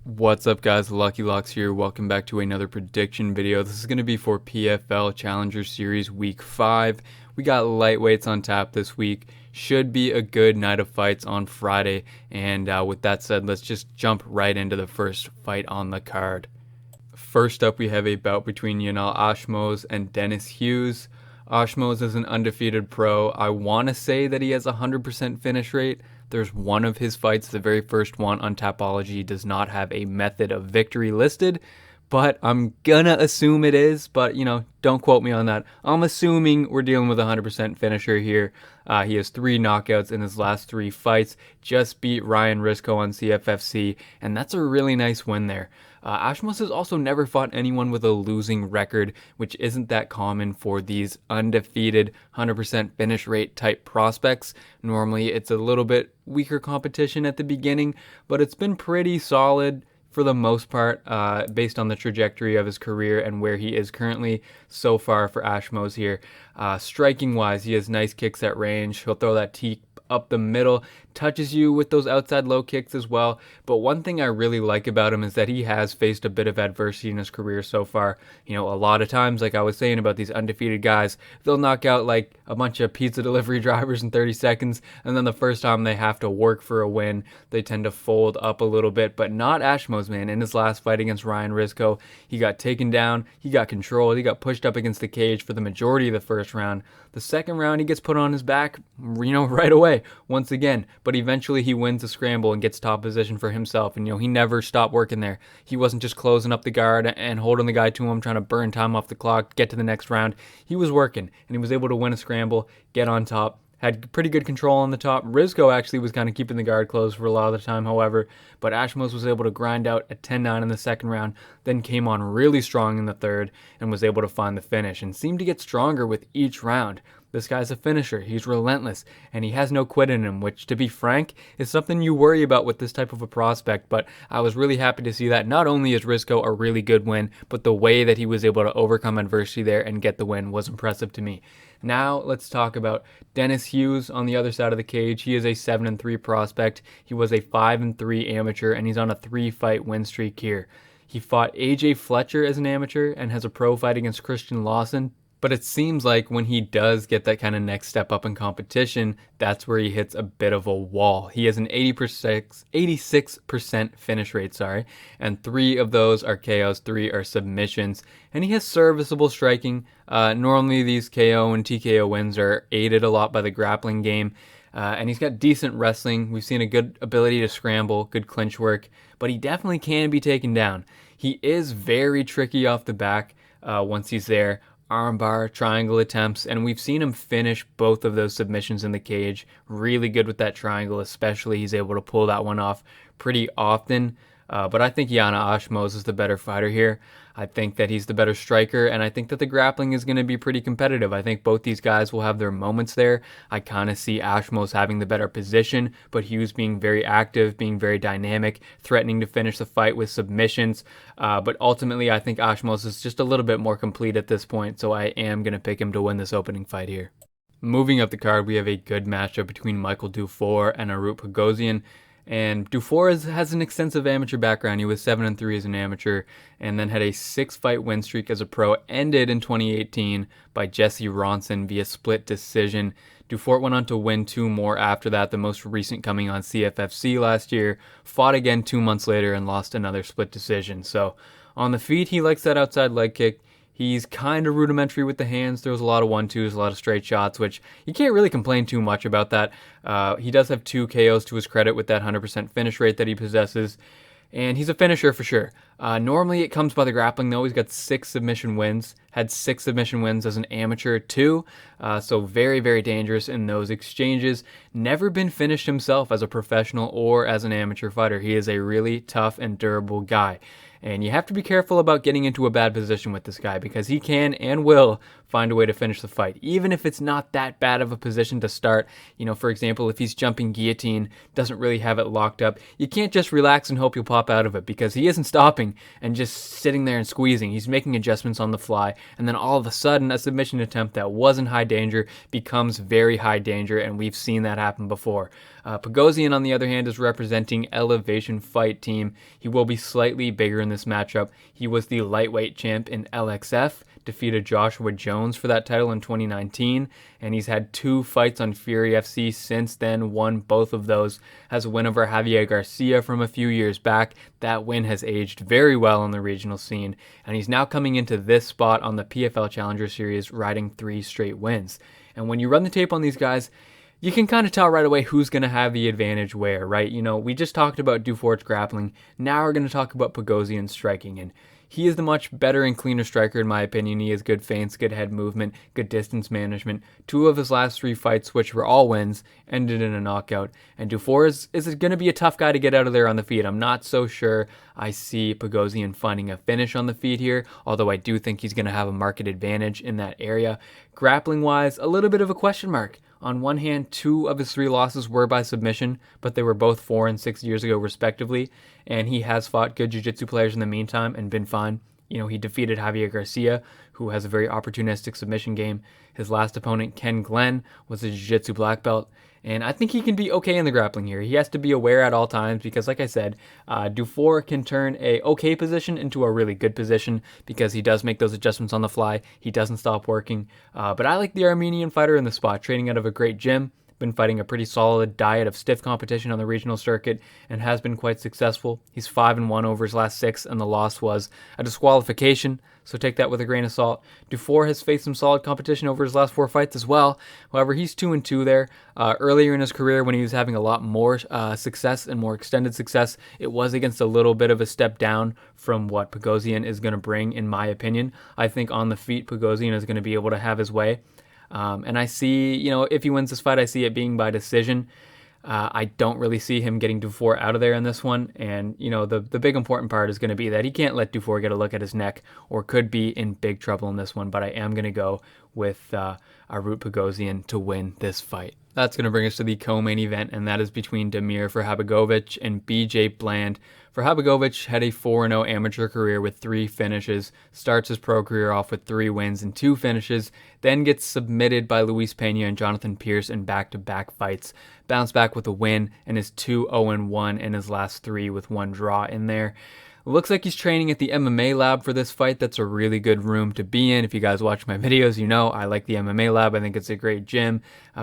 What's up, guys? Lucky Locks here. Welcome back to another prediction video. This is going to be for PFL Challenger Series Week 5. We got lightweights on tap this week. Should be a good night of fights on Friday. And with that said, let's just jump right into the first fight on the card. First up, we have a bout between Yanal Ashmoz and Dennis Hughes. Ashmoz is an undefeated pro. I want to say that he has a 100% finish rate. There's one of his fights, the very first one on Tapology, does not have a method of victory listed, but I'm gonna assume it is, but don't quote me on that. I'm assuming we're dealing with a 100% finisher here. He has 3 knockouts in his last 3 fights, just beat Ryan Risco on CFFC, and that's a really nice win there. Ashmoz has also never fought anyone with a losing record, which isn't that common for these undefeated 100% finish rate type prospects. Normally it's a little bit weaker competition at the beginning, but it's been pretty solid for the most part, based on the trajectory of his career and where he is currently so far for Ashmoz here. Striking wise, he has nice kicks at range. He'll throw that teep up the middle, touches you with those outside low kicks as well. But one thing I really like about him is that he has faced a bit of adversity in his career so far. A lot of times, like I was saying about these undefeated guys, they'll knock out like a bunch of pizza delivery drivers in 30 seconds, and then the first time they have to work for a win, they tend to fold up a little bit. But not Ashmoz, man. In his last fight against Ryan Risco, he got taken down, he got controlled, he got pushed up against the cage for the majority of the first round. The second round, he gets put on his back, right away, once again. But eventually he wins the scramble and gets top position for himself. And, he never stopped working there. He wasn't just closing up the guard and holding the guy to him, trying to burn time off the clock, get to the next round. He was working, and he was able to win a scramble, get on top. Had pretty good control on the top. Risco actually was kind of keeping the guard closed for a lot of the time, however, but Ashmoz was able to grind out a 10-9 in the second round, then came on really strong in the third and was able to find the finish and seemed to get stronger with each round. This guy's a finisher. He's relentless, and he has no quit in him, which, to be frank, is something you worry about with this type of a prospect, but I was really happy to see that. Not only is Risco a really good win, but the way that he was able to overcome adversity there and get the win was impressive to me. Now, let's talk about Dennis Hughes on the other side of the cage. He is a 7-3 prospect. He was a 5-3 amateur, and he's on a 3-fight win streak here. He fought AJ Fletcher as an amateur and has a pro fight against Christian Lawson. But it seems like when he does get that kind of next step up in competition, that's where he hits a bit of a wall. He has an 86% finish rate, and 3 of those are KOs, 3 are submissions, and he has serviceable striking. Normally these KO and TKO wins are aided a lot by the grappling game, and he's got decent wrestling. We've seen a good ability to scramble, good clinch work, but he definitely can be taken down. He is very tricky off the back once he's there. Armbar, triangle attempts, and we've seen him finish both of those submissions in the cage. Really good with that triangle, especially. He's able to pull that one off pretty often. But I think Yanal Ashmoz is the better fighter here. I think that he's the better striker, and I think that the grappling is going to be pretty competitive. I think both these guys will have their moments there. I kind of see Ashmoz having the better position, but Hughes being very active, being very dynamic, threatening to finish the fight with submissions. But ultimately, I think Ashmoz is just a little bit more complete at this point, so I am going to pick him to win this opening fight here. Moving up the card, we have a good matchup between Michael Dufort and Arut Pogosjan. And Dufort has an extensive amateur background. He was 7-3 as an amateur and then had a 6-fight win streak as a pro, ended in 2018 by Jesse Ronson via split decision. Dufort went on to win 2 more after that, the most recent coming on CFFC last year, fought again 2 months later and lost another split decision. So on the feet, he likes that outside leg kick. He's kind of rudimentary with the hands. There's a lot of 1-2s, a lot of straight shots, which you can't really complain too much about that. He does have 2 KOs to his credit with that 100% finish rate that he possesses. And he's a finisher for sure. Normally it comes by the grappling though. He's got 6 submission wins. Had 6 submission wins as an amateur too. So very, very dangerous in those exchanges. Never been finished himself as a professional or as an amateur fighter. He is a really tough and durable guy. And you have to be careful about getting into a bad position with this guy because he can and will find a way to finish the fight, even if it's not that bad of a position to start. For example, if he's jumping guillotine, doesn't really have it locked up, you can't just relax and hope you'll pop out of it because he isn't stopping and just sitting there and squeezing. He's making adjustments on the fly, and then all of a sudden, a submission attempt that wasn't high danger becomes very high danger, and we've seen that happen before. Pogosjan, on the other hand, is representing Elevation Fight Team. He will be slightly bigger in this matchup. He was the lightweight champ in LXF, defeated Joshua Jones for that title in 2019, and he's had 2 fights on Fury FC since then, won both of those. Has a win over Javier Garcia from a few years back. That win has aged very well on the regional scene, and he's now coming into this spot on the PFL Challenger Series riding 3 straight wins. And when you run the tape on these guys, you can kind of tell right away who's going to have the advantage where, right? You know, we just talked about Dufort's grappling. Now we're going to talk about Pogosjan's striking, and he is the much better and cleaner striker in my opinion. He has good feints, good head movement, good distance management. 2 of his last 3 fights, which were all wins, ended in a knockout. And Dufort is going to be a tough guy to get out of there on the feet. I'm not so sure I see Pogosjan finding a finish on the feet here, although I do think he's going to have a market advantage in that area. Grappling-wise, a little bit of a question mark. On one hand, 2 of his 3 losses were by submission, but they were both 4 and 6 years ago, respectively. And he has fought good jiu-jitsu players in the meantime and been fine. You know, he defeated Javier Garcia, who has a very opportunistic submission game. His last opponent, Ken Glenn, was a jiu-jitsu black belt. And I think he can be okay in the grappling here. He has to be aware at all times because, like I said, Dufort can turn a okay position into a really good position because he does make those adjustments on the fly. He doesn't stop working. But I like the Armenian fighter in the spot, training out of a great gym. Been fighting a pretty solid diet of stiff competition on the regional circuit and has been quite successful. He's 5-1 over his last 6, and the loss was a disqualification, so take that with a grain of salt. Dufort has faced some solid competition over his last 4 fights as well. However, he's 2-2 there. Earlier in his career, when he was having a lot more success and more extended success, it was against a little bit of a step down from what Pogosjan is going to bring, in my opinion. I think on the feet, Pogosjan is going to be able to have his way. And I see, you know, if he wins this fight, I see it being by decision. I don't really see him getting Dufort out of there in this one. And, you know, the big important part is going to be that he can't let Dufort get a look at his neck or could be in big trouble in this one. But I am going to go with Arut Pogosjan to win this fight. That's going to bring us to the co-main event, and that is between Damir Ferhatbegovic and BJ Bland. Ferhatbegovic had a 4-0 amateur career with 3 finishes, starts his pro career off with 3 wins and 2 finishes, then gets submitted by Luis Pena and Jonathan Pierce in back-to-back fights, bounced back with a win, and is 2-0-1 in his last 3 with 1 draw in there. Looks like he's training at the MMA lab for this fight. That's a really good room to be in. If you guys watch my videos, you know I like the MMA lab. I think it's a great gym.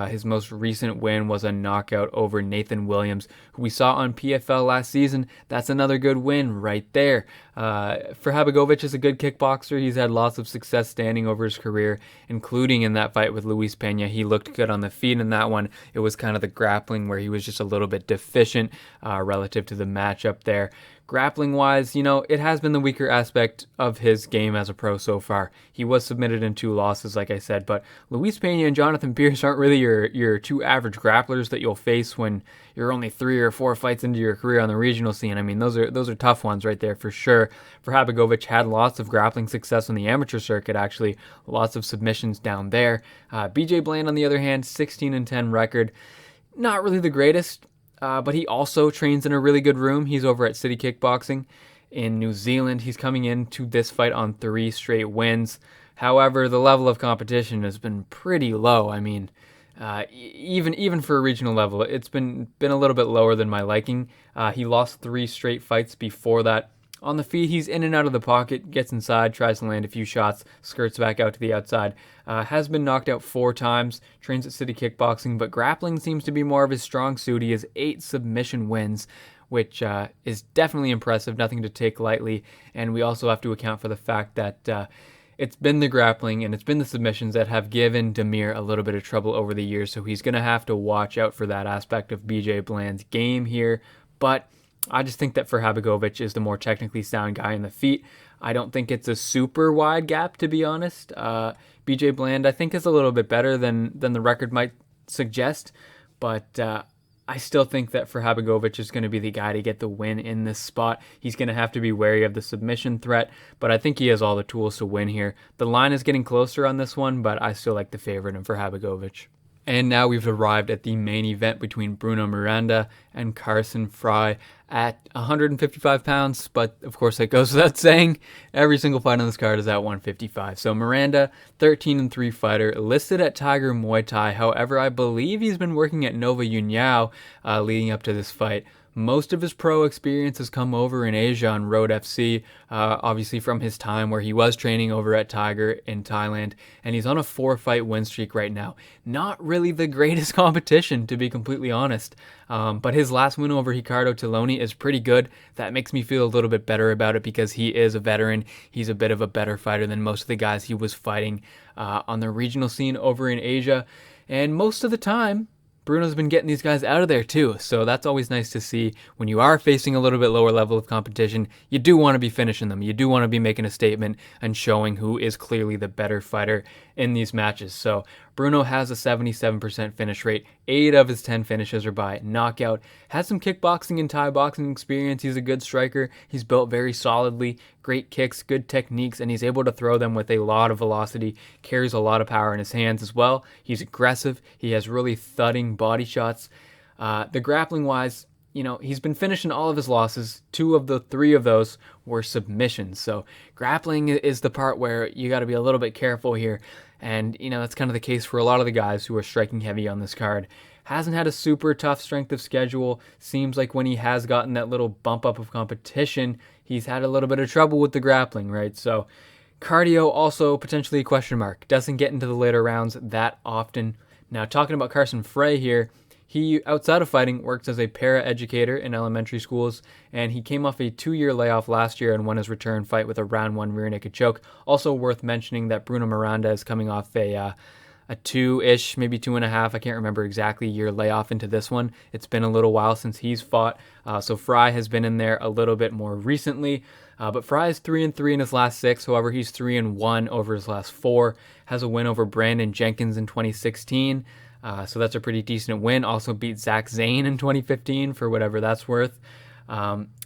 His most recent win was a knockout over Nathan Williams, who we saw on PFL last season. That's another good win right there. Ferhatbegovic is a good kickboxer. He's had lots of success standing over his career, including in that fight with Luis Pena. He looked good on the feet in that one. It was kind of the grappling where he was just a little bit deficient relative to the matchup there. Grappling-wise, you know, it has been the weaker aspect of his game as a pro so far. He was submitted in 2 losses, like I said, but Luis Pena and Jonathan Pierce aren't really your 2 average grapplers that you'll face when you're only 3 or 4 fights into your career on the regional scene. I mean, those are tough ones right there for sure. Ferhatbegovic had lots of grappling success on the amateur circuit, actually. Lots of submissions down there. BJ Bland, on the other hand, 16-10 record. Not really the greatest. But he also trains in a really good room. He's over at City Kickboxing in New Zealand. He's coming into this fight on 3 straight wins. However, the level of competition has been pretty low. I mean, even for a regional level, it's been a little bit lower than my liking. He lost 3 straight fights before that. On the feet, he's in and out of the pocket, gets inside, tries to land a few shots, skirts back out to the outside. Has been knocked out 4 times, trains at City Kickboxing, but grappling seems to be more of his strong suit. He has 8 submission wins, which is definitely impressive, nothing to take lightly. And we also have to account for the fact that it's been the grappling and it's been the submissions that have given Damir a little bit of trouble over the years, so he's going to have to watch out for that aspect of BJ Bland's game here. But I just think that Ferhatbegovic is the more technically sound guy in the feet. I don't think it's a super wide gap, to be honest. BJ Bland, I think, is a little bit better than the record might suggest, but I still think that Ferhatbegovic is going to be the guy to get the win in this spot. He's going to have to be wary of the submission threat, but I think he has all the tools to win here. The line is getting closer on this one, but I still like the favorite in Ferhatbegovic. And now we've arrived at the main event between Bruno Miranda and Carson Frei at 155 pounds. But of course, that goes without saying. Every single fight on this card is at 155. So Miranda, 13-3 fighter, listed at Tiger Muay Thai. However, I believe he's been working at Nova Uniao leading up to this fight. Most of his pro experience has come over in Asia on Road FC, obviously from his time where he was training over at Tiger in Thailand, and he's on a 4-fight win streak right now. Not really the greatest competition, to be completely honest, but his last win over Ricardo Tilloni is pretty good. That makes me feel a little bit better about it because he is a veteran. He's a bit of a better fighter than most of the guys he was fighting on the regional scene over in Asia, and most of the time, Bruno's been getting these guys out of there too, so that's always nice to see. When you are facing a little bit lower level of competition, you do want to be finishing them. You do want to be making a statement and showing who is clearly the better fighter in these matches. So Bruno has a 77% finish rate. 8 of his 10 finishes are by knockout. Has some kickboxing and Thai boxing experience. He's a good striker. He's built very solidly. Great kicks, good techniques, and he's able to throw them with a lot of velocity. Carries a lot of power in his hands as well. He's aggressive. He has really thudding body shots. The grappling wise, he's been finishing all of his losses. 2 of the 3 of those were submissions. So grappling is the part where you got to be a little bit careful here. And, that's kind of the case for a lot of the guys who are striking heavy on this card. Hasn't had a super tough strength of schedule. Seems like when he has gotten that little bump up of competition, he's had a little bit of trouble with the grappling, right? So cardio also potentially a question mark. Doesn't get into the later rounds that often. Now, talking about Carson Frei here, he, outside of fighting, works as a para-educator in elementary schools, and he came off a 2-year layoff last year and won his return fight with a round 1 rear naked choke. Also worth mentioning that Bruno Miranda is coming off a 2-ish, maybe 2.5, I can't remember exactly, year layoff into this one. It's been a little while since he's fought, so Frei has been in there a little bit more recently. But Frei is 3-3 in his last 6. However, he's 3-1 over his last 4. Has a win over Brandon Jenkins in 2016. So that's a pretty decent win. Also beat Zach Zane in 2015 for whatever that's worth.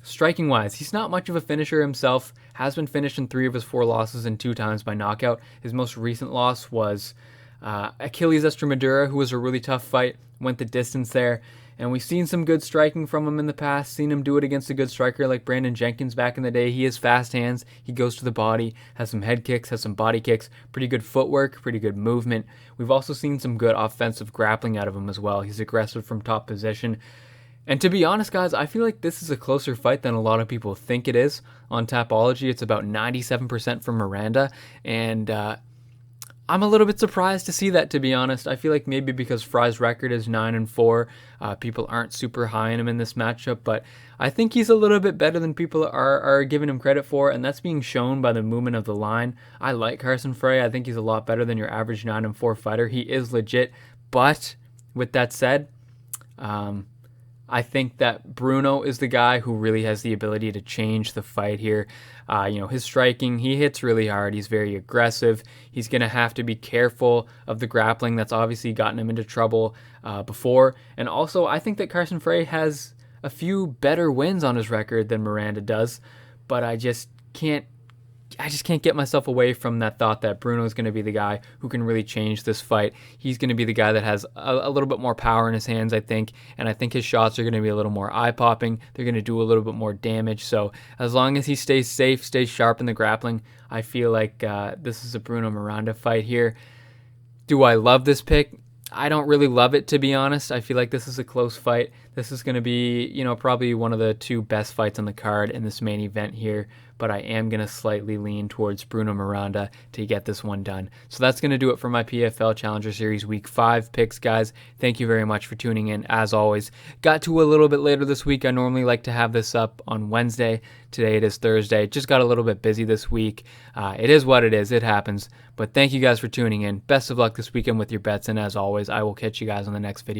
Striking wise, he's not much of a finisher himself. Has been finished in 3 of his 4 losses and 2 times by knockout. His most recent loss was Achilles Estremadura, who was a really tough fight. Went the distance there. And we've seen some good striking from him in the past. Seen him do it against a good striker like Brandon Jenkins back in the day. He has fast hands. He goes to the body, has some head kicks, has some body kicks, pretty good footwork, pretty good movement. We've also seen some good offensive grappling out of him as well. He's aggressive from top position. And to be honest, guys, I feel like this is a closer fight than a lot of people think it is. On Tapology, it's about 97% for Miranda. And I'm a little bit surprised to see that, to be honest. I feel like maybe because Frei's record is 9-4, people aren't super high on him in this matchup, but I think he's a little bit better than people are giving him credit for, and that's being shown by the movement of the line. I like Carson Frei. I think he's a lot better than your average 9-4 fighter. He is legit, but with that said, I think that Bruno is the guy who really has the ability to change the fight here. His striking, he hits really hard. He's very aggressive. He's going to have to be careful of the grappling. That's obviously gotten him into trouble before. And also, I think that Carson Frei has a few better wins on his record than Miranda does. But I just can't get myself away from that thought that Bruno is going to be the guy who can really change this fight. He's going to be the guy that has a little bit more power in his hands, I think, and I think his shots are going to be a little more eye-popping. They're going to do a little bit more damage, so as long as he stays safe, stays sharp in the grappling, I feel like this is a Bruno Miranda fight here. Do I love this pick? I don't really love it, to be honest. I feel like this is a close fight. This is going to be, probably one of the 2 best fights on the card in this main event here, but I am going to slightly lean towards Bruno Miranda to get this one done. So that's going to do it for my PFL Challenger Series Week 5 picks, guys. Thank you very much for tuning in, as always. Got to a little bit later this week. I normally like to have this up on Wednesday. Today it is Thursday. Just got a little bit busy this week. It is what it is. It happens. But thank you guys for tuning in. Best of luck this weekend with your bets, and as always, I will catch you guys on the next video.